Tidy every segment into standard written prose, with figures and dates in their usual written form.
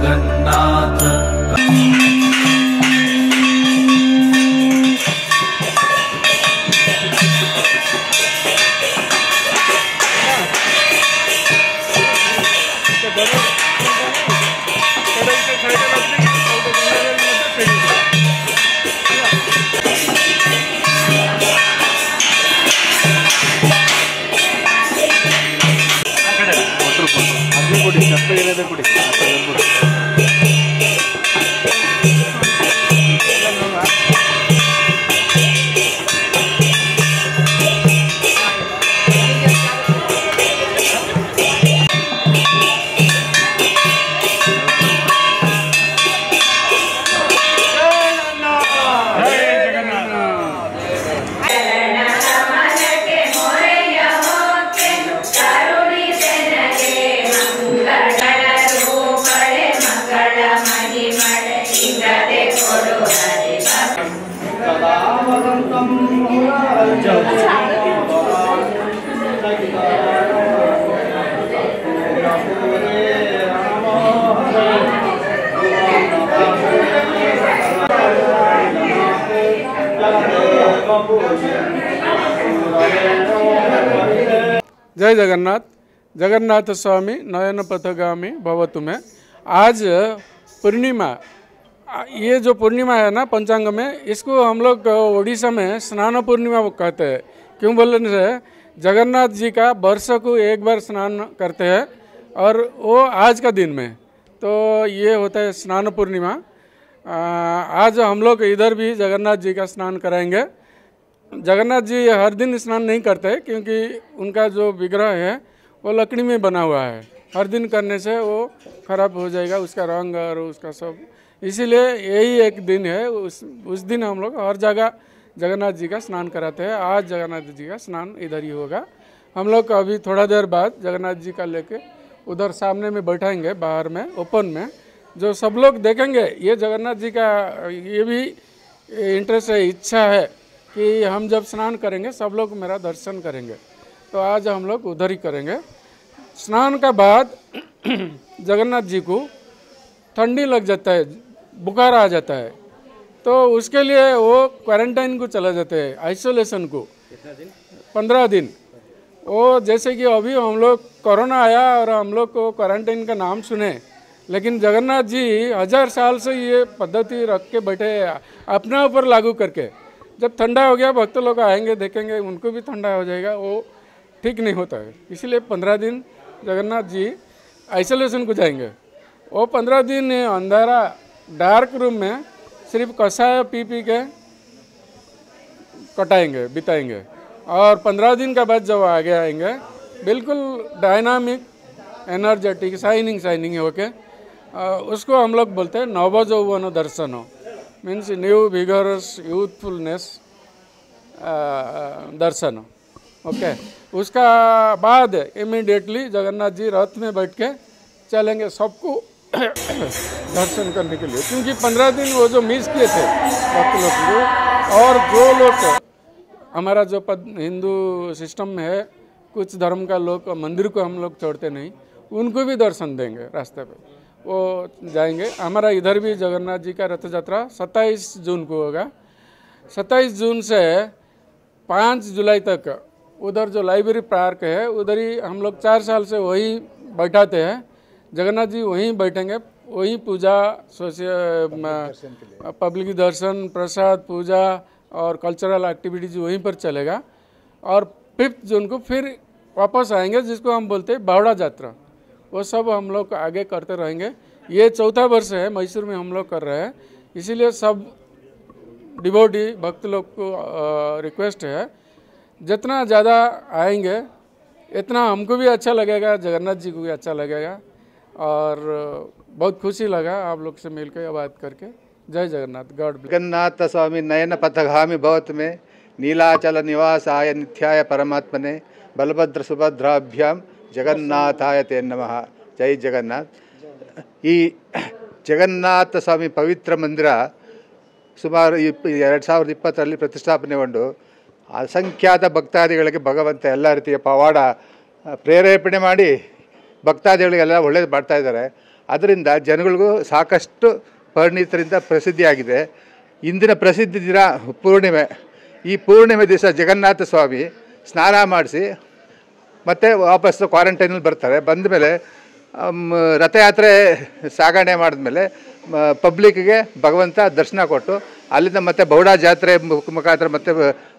जगन्नाथ। जय जगन्नाथ। जगन्नाथ स्वामी नयन पथगामी भवतु में आज पूर्णिमा, ये जो पूर्णिमा है ना पंचांग में, इसको हम लोग उड़ीसा में स्नान पूर्णिमा कहते हैं। क्यों बोलने से जगन्नाथ जी का वर्ष को एक बार स्नान करते हैं और वो आज का दिन में, तो ये होता है स्नान पूर्णिमा। आज हम लोग इधर भी जगन्नाथ जी का स्नान कराएंगे। जगन्नाथ जी हर दिन स्नान नहीं करते क्योंकि उनका जो विग्रह है वो लकड़ी में बना हुआ है। हर दिन करने से वो खराब हो जाएगा, उसका रंग और उसका सब। इसीलिए यही एक दिन है, उस दिन हम लोग हर जगह जगन्नाथ जी का स्नान कराते हैं। आज जगन्नाथ जी का स्नान इधर ही होगा। हम लोग अभी थोड़ा देर बाद जगन्नाथ जी का लेके उधर सामने में बैठाएंगे, बाहर में ओपन में, जो सब लोग देखेंगे। ये जगन्नाथ जी का ये भी इंटरेस्ट है, इच्छा है कि हम जब स्नान करेंगे सब लोग मेरा दर्शन करेंगे, तो आज हम लोग उधर ही करेंगे। स्नान का बाद जगन्नाथ जी को ठंडी लग जाता है, बुखार आ जाता है, तो उसके लिए वो क्वारंटाइन को चला जाते हैं, आइसोलेशन को। कितना दिन? 15 दिन। वो जैसे कि अभी हम लोग कोरोना आया और हम लोग को क्वारंटाइन का नाम सुने, लेकिन जगन्नाथ जी 1000 साल से ये पद्धति रख के बैठे अपना ऊपर लागू करके। जब ठंडा हो गया भक्त लोग आएंगे, देखेंगे, उनको भी ठंडा हो जाएगा, वो ठीक नहीं होता है। इसलिए 15 दिन जगन्नाथ जी आइसोलेशन को जाएंगे। वो 15 दिन अंधेरा डार्क रूम में सिर्फ कषाय पी के कटाएंगे, बिताएंगे। और 15 दिन के बाद जब आगे आएंगे बिल्कुल डायनामिक, एनर्जेटिक, शाइनिंग होके, उसको हम लोग बोलते हैं नवजौवन दर्शन। मीन्स न्यू विगरस यूथफुलनेस दर्शन। ओके, उसका बाद इमीडिएटली जगन्नाथ जी रथ में बैठ के चलेंगे सबको दर्शन करने के लिए, क्योंकि 15 दिन वो जो मिस किए थे भक्त लोग को। और जो लोग हमारा जो हिंदू सिस्टम में है, कुछ धर्म का लोग मंदिर को हम लोग छोड़ते नहीं, उनको भी दर्शन देंगे रास्ते पे, वो जाएंगे। हमारा इधर भी जगन्नाथ जी का रथ यात्रा 27 जून को होगा। 27 जून से 5 जुलाई तक उधर जो लाइब्रेरी पार्क है उधर ही हम लोग 4 साल से वही बैठाते हैं। जगन्नाथ जी वहीं बैठेंगे, वहीं पूजा, पब्लिक दर्शन, प्रसाद, पूजा और कल्चरल एक्टिविटीज वहीं पर चलेगा। और 5 जून को फिर वापस आएंगे, जिसको हम बोलते हैं बावड़ा यात्रा। वो सब हम लोग आगे करते रहेंगे। ये 4था वर्ष है मैसूर में हम लोग कर रहे हैं। इसीलिए सब डिवोटी भक्त लोग को रिक्वेस्ट है, जितना ज़्यादा आएंगे इतना हमको भी अच्छा लगेगा, जगन्नाथ जी को भी अच्छा लगेगा। और बहुत खुशी लगा आप लोग से मिलकर बात करके। जय जगन्नाथ। God bless. जगन्नाथ स्वामी नयन पथगामी भवतु में नीलाचल निवासाय नित्याय परमात्मने बलभद्र सुभद्राभ्याम जगन्नाथाय ते नमः। जय जगन्नाथ। ಈ ಜಗನ್ನಾಥ ಸ್ವಾಮಿ ಪವಿತ್ರ ಮಂದಿರ ಸುಮಾರು 2020 ಪ್ರತಿಷ್ಠಾಪನೆಗೊಂಡು ಅಸಂಖ್ಯಾತ ಭಕ್ತಾದಿಗಳಿಗೆ ಭಗವಂತ ಎಲ್ಲ ರೀತಿಯ ಪವಾಡ ಪ್ರೇರೇಪಣೆ ಮಾಡಿ ಭಕ್ತಾದಿಗಳಿಗೆಲ್ಲ ಒಳ್ಳೇದು ಮಾಡ್ತಾ ಇದ್ದಾರೆ. ಅದರಿಂದ ಜನಗಳಿಗೂ ಸಾಕಷ್ಟು ಪರಿಣಿತರಿಂದ ಪ್ರಸಿದ್ಧಿಯಾಗಿದೆ. ಇಂದಿನ ಪ್ರಸಿದ್ಧಿ ದಿನ ಪೂರ್ಣಿಮೆ. ಈ ಪೂರ್ಣಿಮೆ ದಿವಸ ಜಗನ್ನಾಥ ಸ್ವಾಮಿ ಸ್ನಾನ ಮಾಡಿಸಿ ಮತ್ತು ವಾಪಸ್ಸು ಕ್ವಾರಂಟೈನಲ್ಲಿ ಬರ್ತಾರೆ. ಬಂದ ಮೇಲೆ ರಥಯಾತ್ರೆ ಸಾಗಣೆ ಮಾಡಿದ್ಮೇಲೆ ಪಬ್ಲಿಕ್ಕಿಗೆ ಭಗವಂತ ದರ್ಶನ ಕೊಟ್ಟು ಅಲ್ಲಿಂದ ಮತ್ತೆ ಬೌಡ ಜಾತ್ರೆ ಮುಖಾಂತರ ಮತ್ತೆ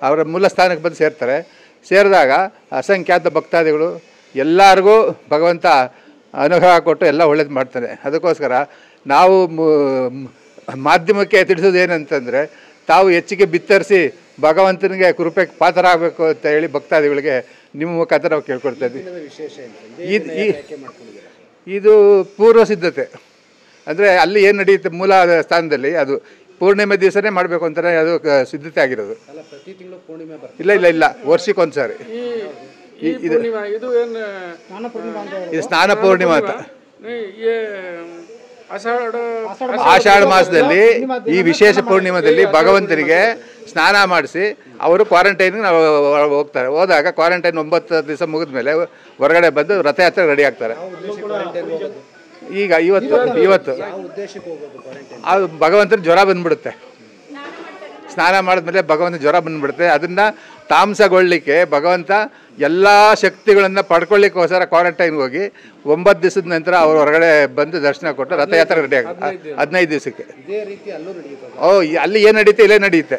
ಅವರ ಮೂಲ ಸ್ಥಾನಕ್ಕೆ ಬಂದು ಸೇರ್ತಾರೆ. ಸೇರಿದಾಗ ಅಸಂಖ್ಯಾತ ಭಕ್ತಾದಿಗಳು ಎಲ್ಲರಿಗೂ ಭಗವಂತ ಅನುಗ್ರಹ ಕೊಟ್ಟು ಎಲ್ಲ ಒಳ್ಳೇದು ಮಾಡ್ತಾನೆ. ಅದಕ್ಕೋಸ್ಕರ ನಾವು ಮಾಧ್ಯಮಕ್ಕೆ ತಿಳಿಸೋದು ಏನಂತಂದರೆ, ತಾವು ಹೆಚ್ಚಿಗೆ ಬಿತ್ತರಿಸಿ ಭಗವಂತನಿಗೆ ಕೃಪೆಗೆ ಪಾತ್ರರಾಗಬೇಕು ಅಂತ ಹೇಳಿ ಭಕ್ತಾದಿಗಳಿಗೆ ನಿಮ್ಮ ಮುಖಾಂತರ ನಾವು ಕೇಳ್ಕೊಡ್ತಾ ಇದ್ವಿ. ಇದು ಪೂರ್ವ ಸಿದ್ಧತೆ ಅಂದರೆ ಅಲ್ಲಿ ಏನು ನಡೆಯುತ್ತೆ ಮೂಲ ಸ್ಥಾನದಲ್ಲಿ ಅದು ಪೂರ್ಣಿಮೆ ದಿವಸನೇ ಮಾಡಬೇಕು ಅಂತಲೇ ಅದು ಸಿದ್ಧತೆ ಆಗಿರೋದು. ಇಲ್ಲ ವರ್ಷಕ್ಕೊಂದ್ಸಾರಿ. ಇದು ಸ್ನಾನ ಪೂರ್ಣಿಮಾ ಅಂತ. ಆಷಾಢ ಮಾಸದಲ್ಲಿ ಈ ವಿಶೇಷ ಪೂರ್ಣಿಮಾದಲ್ಲಿ ಭಗವಂತನಿಗೆ ಸ್ನಾನ ಮಾಡಿಸಿ ಅವರು ಕ್ವಾರಂಟೈನ್ಗೆ ನಾವು ಹೋಗ್ತಾರೆ. ಹೋದಾಗ ಕ್ವಾರಂಟೈನ್ 9 ದಿವಸ ಮುಗಿದ ಮೇಲೆ ಹೊರಗಡೆ ಬಂದು ರಥಯಾತ್ರೆ ರೆಡಿ ಆಗ್ತಾರೆ. ಈಗ ಇವತ್ತು ಅದು ಭಗವಂತನ ಜ್ವರ ಬಂದ್ಬಿಡುತ್ತೆ. ಸ್ನಾನ ಮಾಡಿದ್ಮೇಲೆ ಭಗವಂತ ಜ್ವರ ಬಂದ್ಬಿಡುತ್ತೆ. ಅದನ್ನು ತಾಮಸಗೊಳ್ಳಲಿಕ್ಕೆ ಭಗವಂತ ಎಲ್ಲ ಶಕ್ತಿಗಳನ್ನು ಪಡ್ಕೊಳ್ಳಿಕ್ಕೋಸ್ಕರ ಕ್ವಾರಂಟೈನ್ಗೆ ಹೋಗಿ 9 ದಿವಸದ ನಂತರ ಅವರು ಹೊರಗಡೆ ಬಂದು ದರ್ಶನ ಕೊಟ್ಟು ರಥಯಾತ್ರೆ ರೆಡಿ ಆಗುತ್ತೆ 15 ದಿವಸಕ್ಕೆ. ಅಲ್ಲಿ ಏನು ನಡೀತೆ ಇಲ್ಲೇ ನಡೆಯುತ್ತೆ.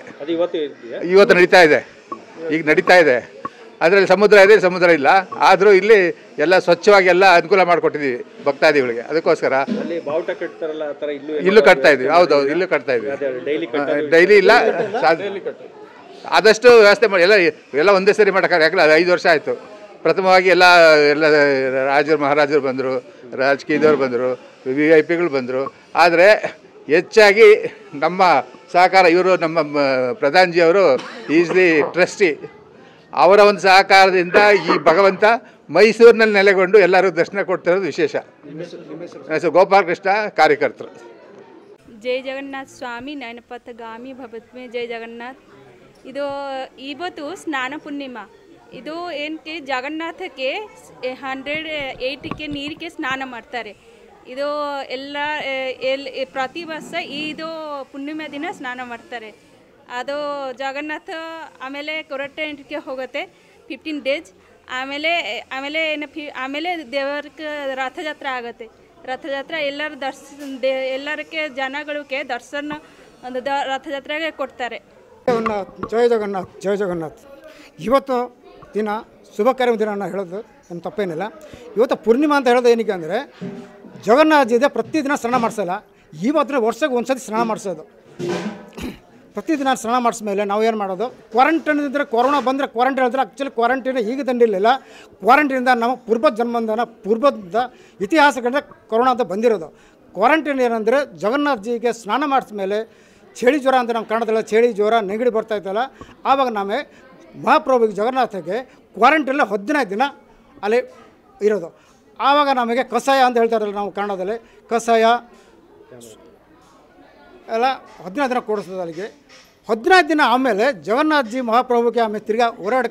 ಇವತ್ತು ನಡೀತಾ ಇದೆ, ಈಗ ನಡೀತಾ ಇದೆ. ಅದರಲ್ಲಿ ಸಮುದ್ರ ಇದೆ, ಸಮುದ್ರ ಇಲ್ಲ. ಆದರೂ ಇಲ್ಲಿ ಎಲ್ಲ ಸ್ವಚ್ಛವಾಗಿ ಎಲ್ಲ ಅನುಕೂಲ ಮಾಡಿಕೊಟ್ಟಿದ್ದೀವಿ ಭಕ್ತಾದಿಗಳಿಗೆ. ಅದಕ್ಕೋಸ್ಕರ ಇಲ್ಲೂ ಕಟ್ತಾ ಇದ್ವಿ. ಹೌದೌದು, ಇಲ್ಲೂ ಕಟ್ತಾ ಇದ್ವಿ. ಡೈಲಿ ಇಲ್ಲ, ಆದಷ್ಟು ವ್ಯವಸ್ಥೆ ಮಾಡಿ ಎಲ್ಲ ಒಂದೇ ಸರಿ ಮಾಡೋಕ್ಕಾಗ. ಯಾಕಂದರೆ ಅದು 5 ವರ್ಷ ಆಯಿತು. ಪ್ರಥಮವಾಗಿ ಎಲ್ಲ ರಾಜರು ಮಹಾರಾಜರು ಬಂದರು, ರಾಜಕೀಯದವ್ರು ಬಂದರು, VIP ಗಳು ಬಂದರು. ಆದರೆ ಹೆಚ್ಚಾಗಿ ನಮ್ಮ ಸಹಕಾರ ಇವರು ನಮ್ಮ ಪ್ರಧಾನಜಿಯವರು ಈಸ್ ದಿ ಟ್ರಸ್ಟಿ. ಅವರ ಒಂದು ಸಹಕಾರದಿಂದ ಈ ಭಗವಂತ ಮೈಸೂರಿನಲ್ಲಿ ನೆಲೆಗೊಂಡು ಎಲ್ಲರೂ ದರ್ಶನ ಕೊಡ್ತಿರೋದು ವಿಶೇಷ. ಗೋಪಾಲ ಕೃಷ್ಣ ಕಾರ್ಯಕರ್ತರು. ಜೈ ಜಗನ್ನಾಥ ಸ್ವಾಮಿ ನಯನಪಥಗಾಮಿ ಭವತ್ಮೆ ಜೈ ಜಗನ್ನಾಥ್. ಇದು ಇವತ್ತು ಸ್ನಾನ ಪೂರ್ಣಿಮಾ. ಇದು ಏನಕ್ಕೆ ಜಗನ್ನಾಥಕ್ಕೆ 108ಕ್ಕೆ ನೀರಿಗೆ ಸ್ನಾನ ಮಾಡ್ತಾರೆ. ಇದು ಎಲ್ಲ ಪ್ರತಿ ವರ್ಷ ಇದು ಪೂರ್ಣಿಮೆ ದಿನ ಸ್ನಾನ ಮಾಡ್ತಾರೆ. ಅದು ಜಗನ್ನಾಥ ಆಮೇಲೆ ಕ್ವಾರಂಟೈನ್ಗೆ ಹೋಗುತ್ತೆ 15 ಡೇಸ್. ಆಮೇಲೆ ದೇವರಿಗೆ ರಥಯಾತ್ರೆ ಆಗುತ್ತೆ. ರಥಯಾತ್ರೆ ಎಲ್ಲರಿಗೆ ಜನಗಳಿಗೆ ದರ್ಶನ ಒಂದು ರಥಯಾತ್ರೆಗೆ ಕೊಡ್ತಾರೆ. ಜಯ ಜಗನ್ನಾಥ್, ಜಯ ಜಗನ್ನಾಥ್. ಇವತ್ತು ದಿನ ಶುಭ ಕಾರ್ಯ ದಿನ ಅನ್ನೋ ಹೇಳೋದು ಏನು ತಪ್ಪೇನಿಲ್ಲ. ಇವತ್ತು ಪೂರ್ಣಿಮಾ ಅಂತ ಹೇಳೋದು ಏನಕ್ಕೆ ಅಂದರೆ ಜಗನ್ನಾಥ ಇದೆ ಪ್ರತಿದಿನ ಸ್ನಾನ ಮಾಡಿಸಲ್ಲ. ಇವತ್ತು ವರ್ಷಕ್ಕೆ ಒಂದ್ಸತಿ ಸ್ನಾನ ಮಾಡಿಸೋದು. ಪ್ರತಿದಿನ ಸ್ನಾನ ಮಾಡಿಸ್ಮೇಲೆ ನಾವು ಏನು ಮಾಡೋದು, ಕ್ವಾರಂಟೈನ್ ಇದ್ದರೆ ಕೊರೋನಾ ಬಂದರೆ ಕ್ವಾರಂಟೈನ್ ಇದ್ದರೆ ಆ್ಯಕ್ಚುಲಿ ಕ್ವಾರಂಟೈನ್ ಈಗ ತಂದಿರಲಿಲ್ಲ. ಕ್ವಾರಂಟೈನಿಂದ ನಮ್ಮ ಪೂರ್ವದ ಇತಿಹಾಸಗಳಿಂದ ಕೊರೋನಾ ಅಂತ ಬಂದಿರೋದು. ಕ್ವಾರಂಟೈನ್ ಏನಂದರೆ ಜಗನ್ನಾಥಜಿಗೆ ಸ್ನಾನ ಮಾಡಿಸ್ಮೇಲೆ ಚಳಿ ಜ್ವರ ಅಂತ ನಮ್ಮ ಕನ್ನಡದಲ್ಲಿ ಚಳಿ ಜ್ವರ ನೆಗಡಿ ಬರ್ತಾಯಿತ್ತಲ್ಲ, ಆವಾಗ ನಾವೇ ಮಹಾಪ್ರಭುಗೆ ಜಗನ್ನಾಥಗೆ ಕ್ವಾರಂಟೈನಲ್ಲಿ 15 ದಿನ ಅಲ್ಲಿ ಇರೋದು. ಆವಾಗ ನಮಗೆ ಕಷಾಯ ಅಂತ ಹೇಳ್ತಾರಲ್ಲ ನಾವು ಕನ್ನಡದಲ್ಲಿ, ಕಷಾಯ ಎಲ್ಲ 15 ದಿನ ಕೊಡಿಸ್ತದೆ. ಅಲ್ಲಿಗೆ 15 ದಿನ ಆಮೇಲೆ ಜಗನ್ನಾಥಜಿ ಮಹಾಪ್ರಭುಗೆ ಆಮೇಲೆ ತಿರ್ಗಾ ಹೊರಗಡೆ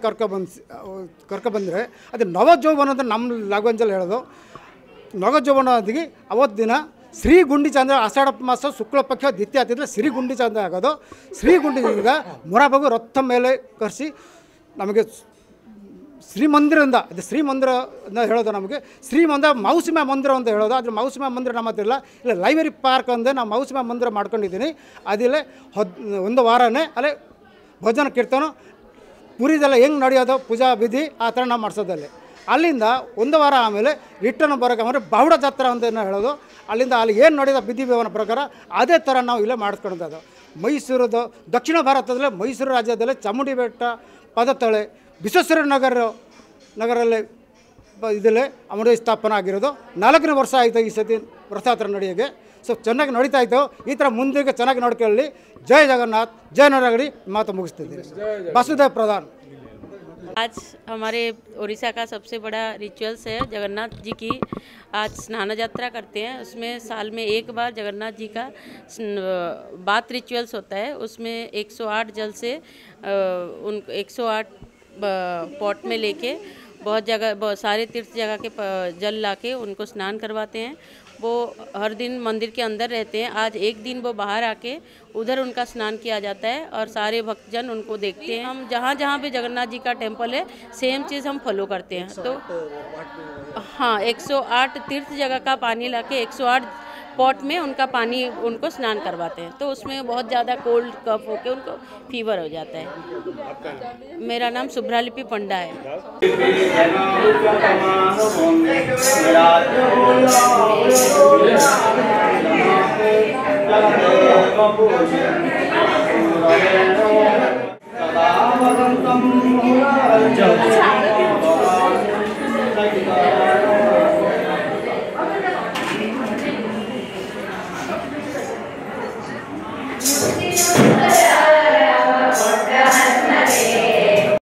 ಕರ್ಕೊಬಂದರೆ ಅದು ನವಜೋಬನ ಅಂತ ನಮ್ಮ ಲ್ಯಾಂಗ್ವೇಜಲ್ಲಿ ಹೇಳೋದು. ನವಜೋಬನದಿಗೆ ಅವತ್ತು ದಿನ ಶ್ರೀ ಗುಂಡಿಚ ಅಂದರೆ ಆಷಾಢ ಮಾಸ ಶುಕ್ಲ ಪಕ್ಷ ದ್ವಿತೀಯ ತಿಥಿ ಶ್ರೀ ಗುಂಡಿಚ ಅಂತ ಆಗೋದು. ಶ್ರೀ ಗುಂಡಿಚ ಮಹಾಪ್ರಭು ರಥ ಮೇಲೆ ಕರೆಸಿ ನಮಗೆ ಶ್ರೀಮಂದಿರದಿಂದ, ಅದು ಶ್ರೀಮಂದಿರ ಅಂತ ಹೇಳೋದು. ನಮಗೆ ಶ್ರೀಮಂದಿರ ಮೌಸಿಮ ಮಂದಿರ ಅಂತ ಹೇಳೋದು. ಅದ್ರ ಮೌಸಿಮ ಮಂದಿರ ನಮ್ಮ ಹತ್ರ ಇಲ್ಲ. ಇಲ್ಲ ಲೈಬ್ರರಿ ಪಾರ್ಕ್ ಅಂದರೆ ನಾವು ಮೌಸಿಮ ಮಂದಿರ ಮಾಡ್ಕೊಂಡಿದ್ದೀನಿ. ಅದಿಲ್ಲೇ 1 ವಾರನೇ ಅಲ್ಲೇ ಭಜನ ಕೀರ್ತನ ಪುರಿದೆಲ್ಲ ಹೆಂಗೆ ನಡೆಯೋದು ಪೂಜಾ ವಿಧಿ ಆ ಥರ ನಾವು ಮಾಡಿಸೋದಲ್ಲಿ. ಅಲ್ಲಿಂದ 1 ವಾರ ಆಮೇಲೆ ರಿಟರ್ನ್ ಬರೋಕೆ ಅಂದರೆ ಬಾವುಡ ಜಾತ್ರೆ ಅಂತ ಹೇಳೋದು. ಅಲ್ಲಿಂದ ಅಲ್ಲಿ ಏನು ನಡೆಯೋದು ವಿಧಿ ವಿಧಾನ ಪ್ರಕಾರ ಅದೇ ಥರ ನಾವು ಇಲ್ಲೇ ಮಾಡ್ಕೊಂಡಿದ್ದು. ಮೈಸೂರದು ದಕ್ಷಿಣ ಭಾರತದಲ್ಲೇ ಮೈಸೂರು ರಾಜ್ಯದಲ್ಲೇ ಚಾಮುಂಡಿ ಬೆಟ್ಟ, ಪದತಳೆ, ವಿಶ್ವೇಶ್ವರ ನಗರಲ್ಲಿ ಇದಲ್ಲೇ ಅಮರ ಸ್ಥಾಪನೆ ಆಗಿರೋದು. 4ನೇ ವರ್ಷ ಆಯಿತು ಈ ಸತಿ ರಥಯಾತ್ರೆ ನಡೆಯೋಕ್ಕೆ. ಸೊ ಚೆನ್ನಾಗಿ ನಡೀತಾ ಇತ್ತು. ಈ ಥರ ಮುಂದಕ್ಕೆ ಚೆನ್ನಾಗಿ ನೋಡ್ಕೊಳ್ಳಿ. ಜಯ ಜಗನ್ನಾಥ್, ಜಯ ನರಗಡಿ ಮಾತು ಮುಗಿಸ್ತಿದ್ದೀನಿ. ವಾಸುದೇವ್ ಪ್ರಧಾನ್. आज हमारे उड़ीसा का सबसे बड़ा रिचुअल्स है जगन्नाथ जी की। आज स्नान यात्रा करते हैं, उसमें साल में एक बार जगन्नाथ जी का बात रिचुअल्स होता है। उसमें 108 जल से उन 108 पॉट में लेके बहुत सारे तीर्थ जगह के जल लाके उनको स्नान करवाते हैं। वो हर दिन मंदिर के अंदर रहते हैं। आज एक दिन वो बाहर आके उधर उनका स्नान किया जाता है और सारे भक्तजन उनको देखते हैं। हम जहाँ जहाँ भी जगन्नाथ जी का टेम्पल है सेम चीज़ हम फॉलो करते हैं। तो हाँ, 108 तीर्थ जगह का पानी लाके 108 पॉट में उनका पानी उनको स्नान करवाते हैं। तो उसमें बहुत ज़्यादा कोल्ड कफ होके उनको फीवर हो जाता है। मेरा नाम सुब्रालिपि पंडा है। अच्छा